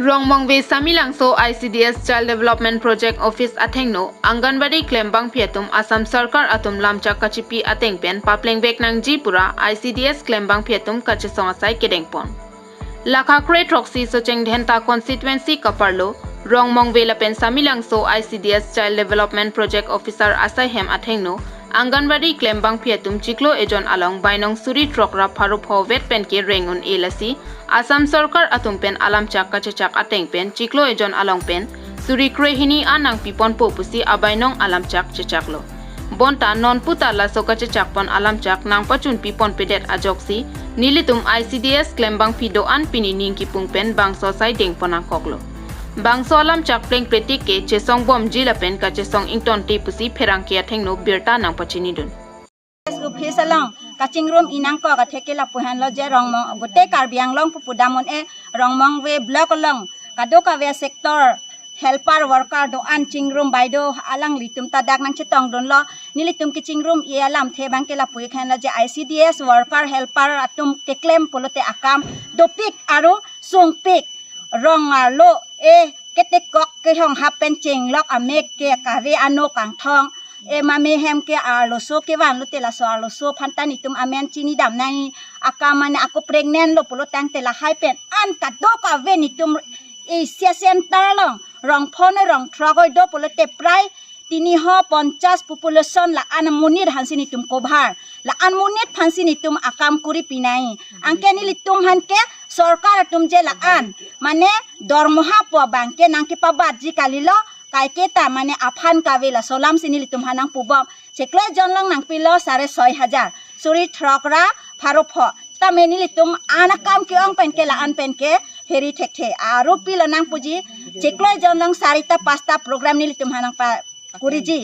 Rongmongve Samilangso 𝐈𝐂𝐃𝐒 Child Development Project Office Athengno Anganwadi Klembang Pietum Assam Sarkar Atum Lamcha Kachipi Atengpen Papleng Beknang Jipura 𝐈𝐂𝐃𝐒 Klembang Pietum Kachesongasai Kedengpon Lakhakre Troxy Socheng Dhenta Constituency Kaparlo Rongmongve Lapen Samilangso 𝐈𝐂𝐃𝐒 Child Development Project Officer Asaihem Athengno Anganwadi Klembang Pietum 𝐤𝐥𝐞𝐦𝐻 along Bainong Suri Trokra Pharup Hovet Penke Rengun Elasi Assam Sarkar Atumpen Alamchak Kachachak Atengpen 𝐤𝐥𝐞𝐦𝐻 alongpen Suri Krehini Anang Pipon Popusi Abainong Alamchak Chachaklo Bonta non puta la sokachachakpon Alamchak Nang Pachun Pipon Pedet Ajoksi Nilitum 𝐈𝐂𝐃𝐒 Klembang Pido An Pini Ningki Pungpen Bangso Sai Dengponang Koklo Bangso Alamchak Pleng Pretike Chesong Bom Jilapen Kachesong Ington Tepusi Pherangke Athengno Birta Nang Pachinidun Office along catching room inang ko ka theke la puhan lo je rongmong gote karbiang long pupudamon Rongmongve block along kadoka ve sector helper worker do an ching room baido alang litum tadak nang chetong don lo nilitum kitching room ye alam the bang ke la pui khan la je 𝐈𝐂𝐃𝐒 worker helper atum ke claim polote akam do pik aro song pik rong lo ketekok ke hong happen ching lok amek ke kave ano kang thong mame hem ke arloso ke wan lo tela so arloso phantan itum amen chini dam nai akamane ako pregnant lo polo tang tela hai pen an ka do ka ven itum Asia center long rong phone rong tragoi do polo te prai 350 population la an munir hansin itum cover la an munit hansin itum akam kuri pinai angke ni litum hanke sarkar tum je la an mane dormoha po bangke nangke pabaji kalilo kaiketa mane aphan kavela solam sinili tumhanang pubam sekle jonlang nang pilo 6,500 suri throkra pharupho tamenili tum anakam kiong penke la an penke heri thekhe aru pilo nang puji sekle jonlang 4-5 program nili tumhanang pa kuriji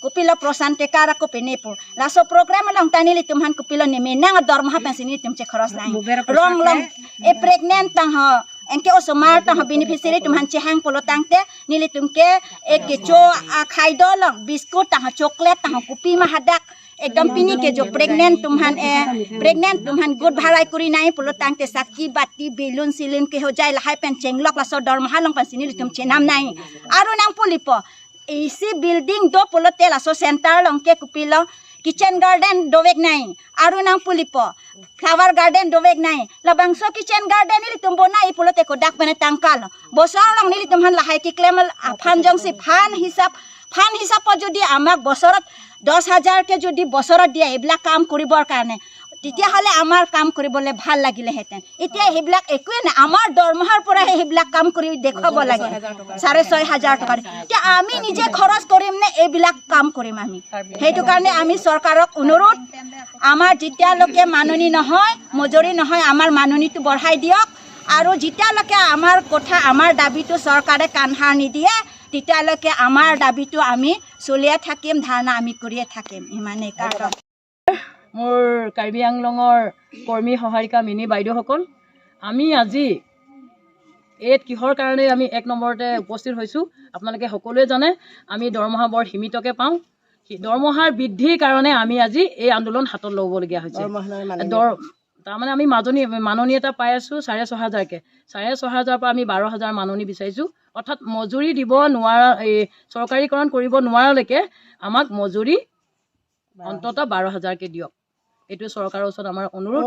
kupilo prosante kara ko penepo laso program lang tanili tumhan kupilo ni menang dormha pensini tum che khoros nai rong long pregnant tang ho engke osomar tang beneficiary tumhan chehang polo tangte nilitumke kecho khaido long biscuit tang chocolate tang kupi ma hadak ekdam pini ke jo pregnant tumhan good bharai kuri nai polo tangte sakki batti balloon silin ke ho jai lahai pen chenglok la so dorma halong pan sinilitum chenam nai aru nang pulipo AC building do polo tela so center long ke kupilo kitchen garden dovek nai aru nang pulipo flower garden dovek nai labangso kitchen garden nili tumbo nai pulo te kodak bene tangkal bosor long nili tumhan lahai ki klemel phan jong si phan hisap po jodi amak bosorot 10,000 ke jodi bosorot dia ebla kam koribor karne titia hale amar kam koribole bhal lagile heten etia heblak ekue na amar dormahar pora heblak kam kori dekhabo lage 6,500 টাকা তে আমি নিজে খরচ করিম নে এবিলাক কাম করিম আমি হেতু কারণে আমি সরকারক অনুরোধ আমার জিতিয়া লোকে মাননি নহয় মজুরি নহয় আমার মাননিটো বঢ়াই দিয়ক আৰু জিতিয়া লোকে আমার কথা আমার দাবিটো সরকারে কানহার নি দিয়ে তিতিয়া লোকে আমার দাবিটো আমি চলিয়া থাকিম ধারণা আমি করিয়ে থাকিম ইমানে কারণ মোৰ কাৰ্বি আংলঙৰ কৰ্মী সহায়িকা মিনি বাইদেউসকল আমি আজি এত কিহৰ কাৰণে আমি 1 নম্বৰতে উপস্থিত হৈছো আপোনালোকে সকলোৱে জানে আমি দৰমহা বৰ সীমিতকে পাওঁ দৰমহাৰ বৃদ্ধিৰ কাৰণে আমি আজি এই আন্দোলন হাতত ল'বলগীয়া হৈছে তাৰমানে আমি মাননি এটা পাই আছো 6,500 কে 6,500 পৰা আমি 12,000 মাননি বিচাৰিছো অৰ্থাৎ মজুৰি দিব নোৱাৰা চৰকাৰীকৰণ কৰিব নোৱাৰালৈকে আমাক মজুৰি অন্তত 12,000 কে দিয়ক এটো সৰকাৰৰ ওচৰত আমাৰ অনুৰোধ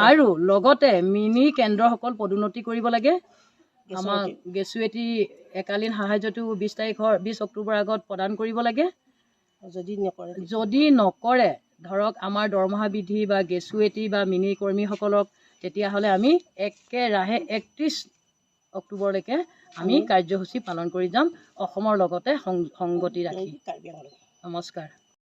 আৰু লগতে মিনি কেন্দ্ৰসকল পদোন্নতি কৰিব লাগে আমাৰ গেছুৱেটি একালীন সাহায্যটো 20 অক্টোবৰ আগত প্ৰদান কৰিব লাগে যদি নকৰে ধৰক আমাৰ দৰমহা বৃদ্ধি বা গেছুৱেটি বা মিনি কৰ্মীসকলক তেতিয়া হলে আমি একেৰাহে 31 অক্টোবৰলৈকে আমি কাৰ্যসূচী পালন কৰি যাম অসমৰ লগতে সংগতি ৰাখি নমস্কাৰ।